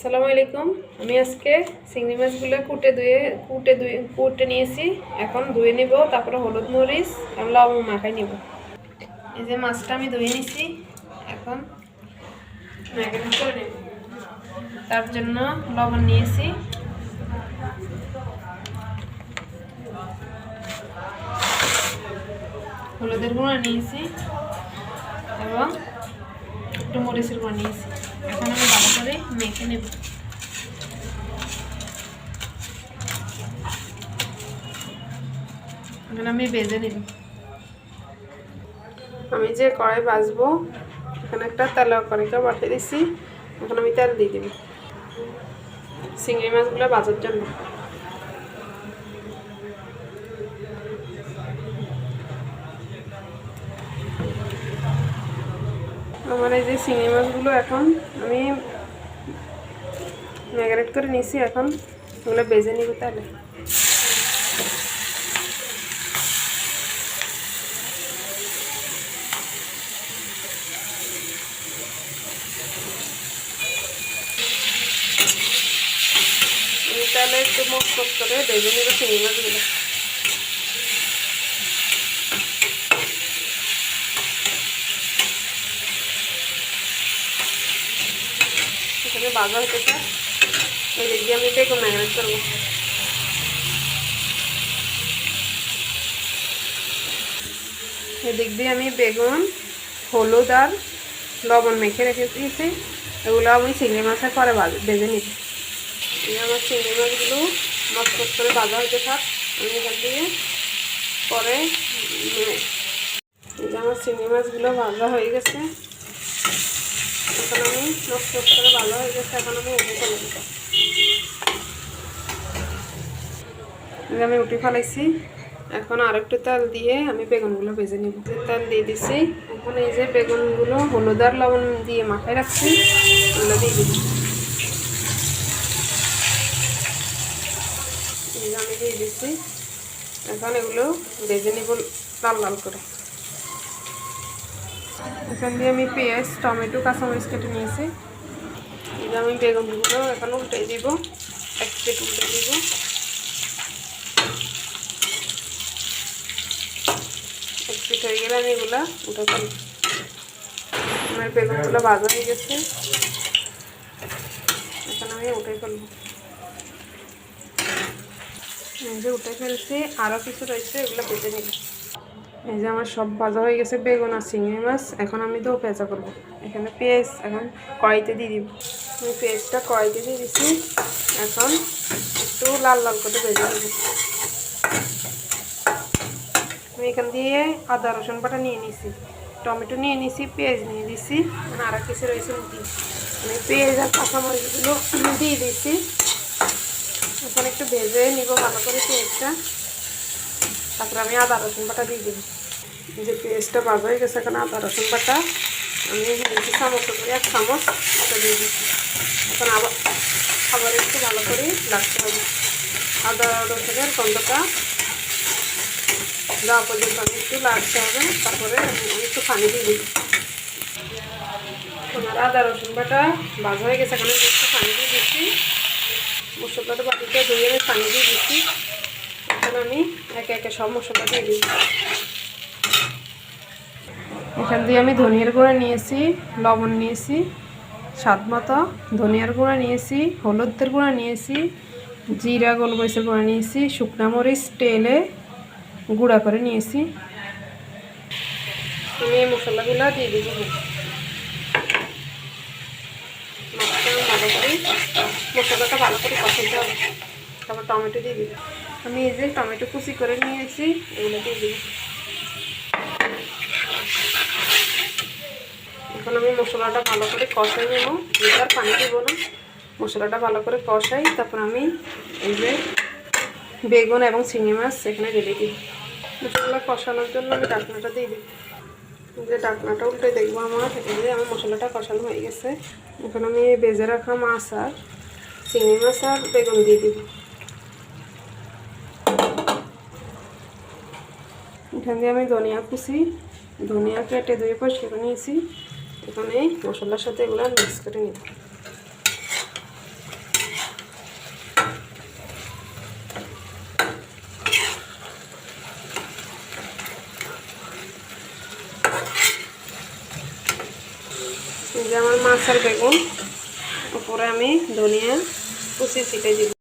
আসসালামু আলাইকুম। আমি আজকে চিংড়ি মাছগুলো কুটে নিয়েছি। এখন ধুয়ে নিব, তারপরে হলুদ মরিচ আর লবণ মাখাই নিব। এই যে মাছটা আমি ধুয়ে নিছি, এখন ম্যারিনেট করে নেব। তার জন্য লবণ নিয়েছি, হলুদের গুঁড়ো নিয়েছি এবং একটু মরিচের গুঁড়ো নিয়েছি। এখন আমি ভালো করে মেখে নেব। এখন আমি ভেজে নিব। আমি যে কড়াই ভাজবো, এখানে একটা তেলের কড়াইটা বসিয়ে দিচ্ছি। এখন আমি তেল দিয়ে দিব চিংড়ি মাছগুলো ভাজার জন্য। আমার এই যে চিংড়ি মাছগুলো এখন আমি ম্যারিনেট করে নিয়েছি, এখন এগুলো ভেজে নিব তাহলে। তাহলে একটু মচমচ করে ভেজে নিব চিংড়ি মাছগুলো। এখানে ভাজা হতে চাই, এই দিক দিয়ে আমি বেগুন ম্যারিনেট করবো। এদিক দিয়ে আমি বেগুন, হলুদ আর লবণ মেখে রেখে দিয়েছি। এগুলো আমি চিংড়ি মাছের পরে ভেজে নিচ্ছি। আমার চিংড়ি মাছগুলো মচমচ করে ভাজা হতে থাক, আমি এখান থেকে পরে আমার চিংড়ি মাছগুলো ভাজা হয়ে গেছে। এখন আমি মচমচ করে ভাজা হয়ে গেছে, এখন আমি উঠে ফেলে দেবো। আমি উঠে ফেলাইছি। এখন আরেকটু তেল দিয়ে আমি বেগুনগুলো ভেজে নিব। তেল দিয়ে দিছি। এখন এই যে বেগুনগুলো হলুদ আর লবণ দিয়ে মাখায় রাখছি, এগুলো দিয়ে দিব। আমি দিয়ে দিচ্ছি। এখন এগুলো ভেজে নিব লাল লাল করে। এখান দিয়ে আমি পেঁয়াজ, টমেটো, কাঁচামরিচ কেটে নিয়েছি। এই যে আমি বেগুনগুলো এখন উল্টে দিব, এক প্লেট উল্টে দিব। এক প্লেট হয়ে গেলে আমি এগুলো উঠে ফেলব। আমার বেগুনগুলো ভাজা হয়ে গেছে, এখন আমি উঠে ফেলব। এই যে উঠে ফেলছি, আরও কিছু রয়েছে, এগুলো ভেজে নিব। এই যে আমার সব ভাজা হয়ে গেছে বেগুন আর চিংড়ি মাছ। এখন আমি তো পেঁচা করবো। এখানে পেঁয়াজ এখন কড়াইতে দিয়ে দিব। আমি পেঁয়াজটা কড়াইতে দিয়ে দিচ্ছি। এখন একটু লাল লাল করে ভেজে নেব। আমি এখান দিয়ে আদা রসুন বাটা নিয়ে নিছি, টমেটো নিয়ে নিছি, পেঁয়াজ নিয়ে দিচ্ছি। আর কিছু রয়েছে আমি পেঁয়াজ আর কাঁচামরিচগুলো দিয়ে দিচ্ছি। এখন একটু ভেজে নিব ভালো করে পেঁয়াজটা, তারপরে আমি আদা রসুন বাটা দিয়ে দেবো। যে পেঁয়াজটা ভাজা হয়ে গেছে, এখন আদা রসুন বাটা আমি দিচ্ছি চামচ করে 1 চামচ আদা দিয়ে দিচ্ছি। এখন আবার একটু ভালো করে লাগতে হবে। আদা রসুনের গন্ধটা যাওয়া পর্যন্ত আমি একটু লাগতে হবে, তারপরে আমি একটু পানি দিয়ে দিই। আমার আদা রসুন বাটা ভাজা হয়ে গেছে, এখন একটু পানি দিয়ে দিচ্ছি। মশলাটা বাটিতে ধুয়ে আমি পানি দিয়ে দিচ্ছি। এখন আমি একে একে সব মশলা দিয়ে দিই। এখান দিয়ে আমি ধনিয়ার গুঁড়া নিয়েছি, লবণ নিয়েছি স্বাদ মতো, ধনিয়ার গুঁড়া নিয়েছি, হলুদের গুঁড়া নিয়েছি, জিরা গোলমরিচের গুঁড়া নিয়েছি, শুকনো মরিচ তেলে গুঁড়া করে নিয়েছি। আমি এই মশলাগুলো দিয়ে দিব। ভালো করে মশলাটা ভালো করে কষাতে হবে, তারপর টমেটো দিয়ে দিব। আমি এই যে টমেটো কুচি করে নিয়েছি, এগুলো দিয়ে দিব। এখন আমি মশলাটা ভালো করে কষাই নেব, আর পানি দিব না। মশলাটা ভালো করে কষাই, তারপর আমি এই যে বেগুন এবং চিংড়ি মাছ এখানে ঢেলে দিই। মশলা কষানোর জন্য আমি ঢাকনাটা দিয়ে দিই। যে ঢাকনাটা উল্টে দেখবো আমার মশলাটা কষানো হয়ে গেছে। এখন আমি ভেজে রাখা মাছ আর চিংড়ি মাছ আর বেগুন দিয়ে দিব। এখান দিয়ে আমি ধনিয়া কেটে ধুয়ে পরিষ্কার করে নিয়েছি। এখানে মশলার সাথে এগুলো মিক্স করে নিব। যে আমার মাছ আর বেগুন, উপরে আমি ধনিয়া কুচি ছিটে দিব।